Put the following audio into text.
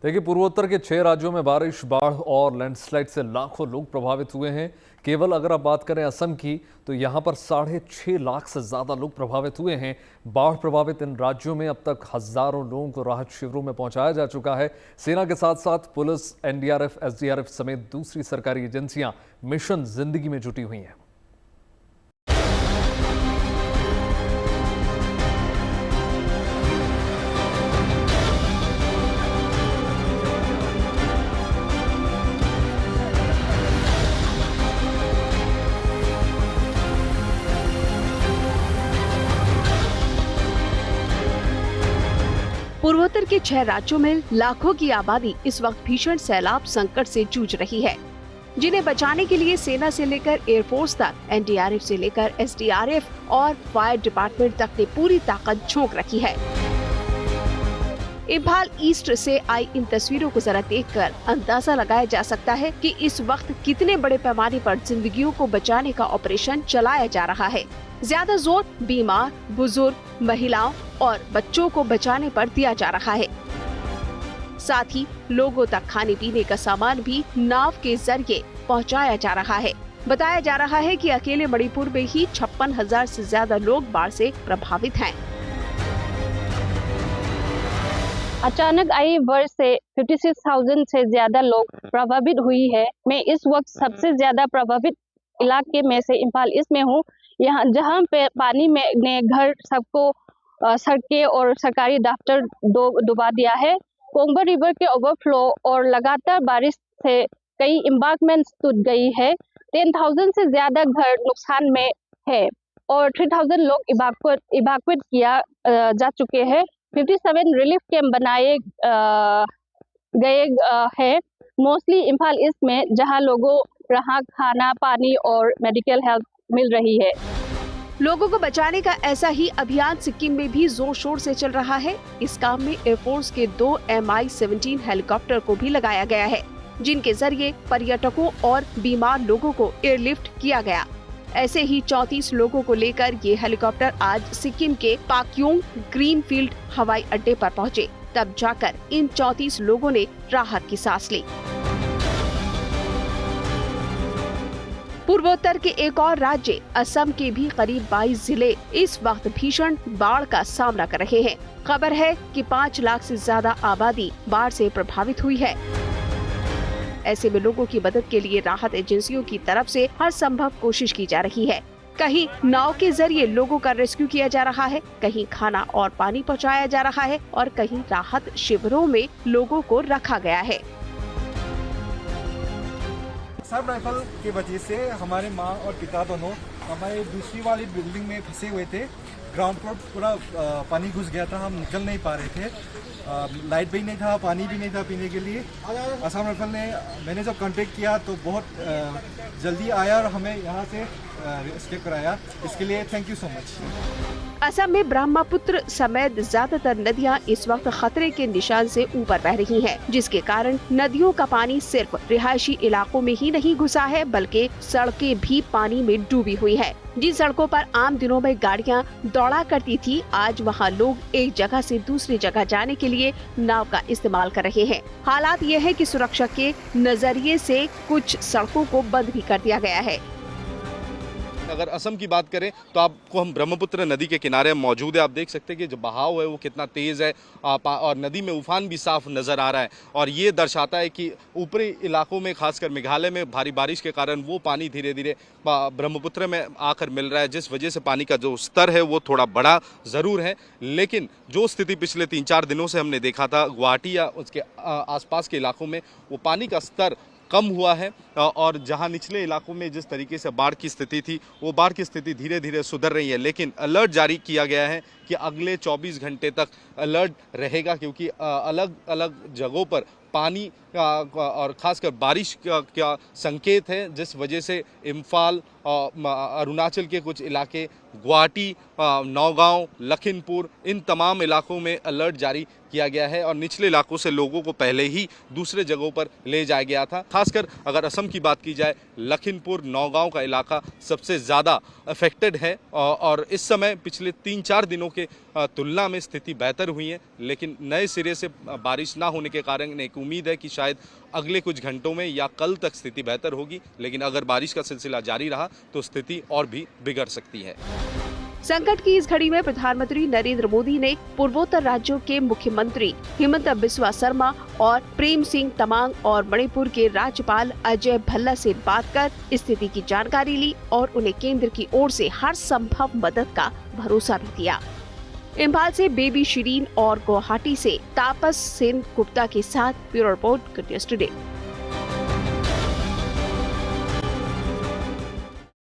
देखिए, पूर्वोत्तर के 6 राज्यों में बारिश, बाढ़ और लैंडस्लाइड से लाखों लोग प्रभावित हुए हैं। केवल अगर आप बात करें असम की, तो यहां पर 6.5 लाख से ज्यादा लोग प्रभावित हुए हैं। बाढ़ प्रभावित इन राज्यों में अब तक हजारों लोगों को राहत शिविरों में पहुंचाया जा चुका है। सेना के साथ साथ पुलिस, एनडीआरएफ, एसडीआरएफ समेत दूसरी सरकारी एजेंसियां मिशन जिंदगी में जुटी हुई हैं। पूर्वोत्तर के 6 राज्यों में लाखों की आबादी इस वक्त भीषण सैलाब संकट से जूझ रही है, जिन्हें बचाने के लिए सेना से लेकर एयरफोर्स तक, एनडीआरएफ से लेकर एसडीआरएफ और फायर डिपार्टमेंट तक ने पूरी ताकत झोंक रखी है। इम्फाल ईस्ट से आई इन तस्वीरों को जरा देखकर अंदाजा लगाया जा सकता है कि इस वक्त कितने बड़े पैमाने पर जिंदगियों को बचाने का ऑपरेशन चलाया जा रहा है। ज्यादा जोर बीमार, बुजुर्ग, महिलाओं और बच्चों को बचाने पर दिया जा रहा है। साथ ही लोगों तक खाने पीने का सामान भी नाव के जरिए पहुंचाया जा रहा है। बताया जा रहा है कि अकेले मणिपुर में ही 56,000 से ज्यादा लोग बाढ़ से प्रभावित हैं। अचानक आई बाढ़ से 56,000 से ज्यादा लोग प्रभावित हुई है। मैं इस वक्त सबसे ज्यादा प्रभावित इलाके में से इम्फाल ईस्ट में हूँ। यहाँ जहाँ पे पानी में ने घर सबको सड़कें और सरकारी दफ्तर डुबा दिया है। कोंगबा रिवर के ओवरफ्लो और लगातार बारिश से कई एम्बांकमेंट्स टूट गई है। 10,000 से ज्यादा घर नुकसान में है और 3,000 लोग इवैक्यूएट किया जा चुके हैं। 57 रिलीफ कैंप बनाए गए हैं, मोस्टली इम्फाल ईस्ट में, जहां लोगों राहत, खाना, पानी और मेडिकल हेल्प मिल रही है। लोगों को बचाने का ऐसा ही अभियान सिक्किम में भी जोर शोर से चल रहा है। इस काम में एयरफोर्स के 2 MI-17 हेलीकॉप्टर को भी लगाया गया है, जिनके जरिए पर्यटकों और बीमार लोगों को एयरलिफ्ट किया गया। ऐसे ही 34 लोगों को लेकर ये हेलीकॉप्टर आज सिक्किम के पाक्योंग ग्रीनफील्ड हवाई अड्डे पर पहुंचे। तब जाकर इन 34 लोगों ने राहत की सांस ली। पूर्वोत्तर के एक और राज्य असम के भी करीब 22 जिले इस वक्त भीषण बाढ़ का सामना कर रहे हैं। खबर है कि 5 लाख से ज्यादा आबादी बाढ़ से प्रभावित हुई है। ऐसे में लोगों की मदद के लिए राहत एजेंसियों की तरफ से हर संभव कोशिश की जा रही है। कहीं नाव के जरिए लोगों का रेस्क्यू किया जा रहा है, कहीं खाना और पानी पहुंचाया जा रहा है और कहीं राहत शिविरों में लोगों को रखा गया है। सब राइफल की वजह से हमारे माँ और पिता दोनों हमारे दूसरी वाली बिल्डिंग में फंसे हुए थे। ग्राउंड फ्लोर पूरा पानी घुस गया था, हम निकल नहीं पा रहे थे। लाइट भी नहीं था, पानी भी नहीं था पीने के लिए। असम राइफल ने मैंने जब कांटेक्ट किया तो बहुत जल्दी आया और हमें यहाँ से एस्केप कराया। इसके लिए thank you so much. Assam में ब्रह्मपुत्र समेत ज्यादातर नदियां इस वक्त खतरे के निशान से ऊपर बह रही हैं, जिसके कारण नदियों का पानी सिर्फ रिहायशी इलाकों में ही नहीं घुसा है, बल्कि सड़कें भी पानी में डूबी हुई है। जिन सड़कों पर आम दिनों में गाड़ियां दौड़ा करती थी, आज वहां लोग एक जगह से दूसरी जगह जाने के लिए नाव का इस्तेमाल कर रहे हैं। हालात ये है कि सुरक्षा के नजरिए से कुछ सड़कों को बंद भी कर दिया गया है। अगर असम की बात करें तो आपको हम ब्रह्मपुत्र नदी के किनारे मौजूद है। आप देख सकते हैं कि जो बहाव है वो कितना तेज़ है और नदी में उफान भी साफ नज़र आ रहा है। और ये दर्शाता है कि ऊपरी इलाकों में, खासकर मेघालय में भारी बारिश के कारण वो पानी धीरे धीरे ब्रह्मपुत्र में आकर मिल रहा है, जिस वजह से पानी का जो स्तर है वो थोड़ा बड़ा ज़रूर है। लेकिन जो स्थिति पिछले 3-4 दिनों से हमने देखा था गुवाहाटी या उसके आसपास के इलाकों में, वो पानी का स्तर कम हुआ है। और जहां निचले इलाकों में जिस तरीके से बाढ़ की स्थिति थी, वो बाढ़ की स्थिति धीरे धीरे सुधर रही है। लेकिन अलर्ट जारी किया गया है कि अगले 24 घंटे तक अलर्ट रहेगा, क्योंकि अलग अलग जगहों पर पानी और खासकर बारिश का संकेत है, जिस वजह से इम्फाल, अरुणाचल के कुछ इलाके, गुवाहाटी, नौगांव, लखीमपुर, इन तमाम इलाकों में अलर्ट जारी किया गया है और निचले इलाकों से लोगों को पहले ही दूसरे जगहों पर ले जाया गया था। खासकर अगर असम असम की बात की जाए, लखीमपुर नौगांव का इलाका सबसे ज़्यादा अफेक्टेड है और इस समय पिछले 3-4 दिनों के तुलना में स्थिति बेहतर हुई है, लेकिन नए सिरे से बारिश ना होने के कारण एक उम्मीद है कि शायद अगले कुछ घंटों में या कल तक स्थिति बेहतर होगी, लेकिन अगर बारिश का सिलसिला जारी रहा तो स्थिति और भी बिगड़ सकती है। संकट की इस घड़ी में प्रधानमंत्री नरेंद्र मोदी ने पूर्वोत्तर राज्यों के मुख्यमंत्री हिमंता बिस्वा शर्मा और प्रेम सिंह तमांग और मणिपुर के राज्यपाल अजय भल्ला से बात कर स्थिति की जानकारी ली और उन्हें केंद्र की ओर से हर संभव मदद का भरोसा भी दिया। इम्फाल से बेबी शिरीन और गुवाहाटी से तापस सेन गुप्ता के साथ bureau report good news today.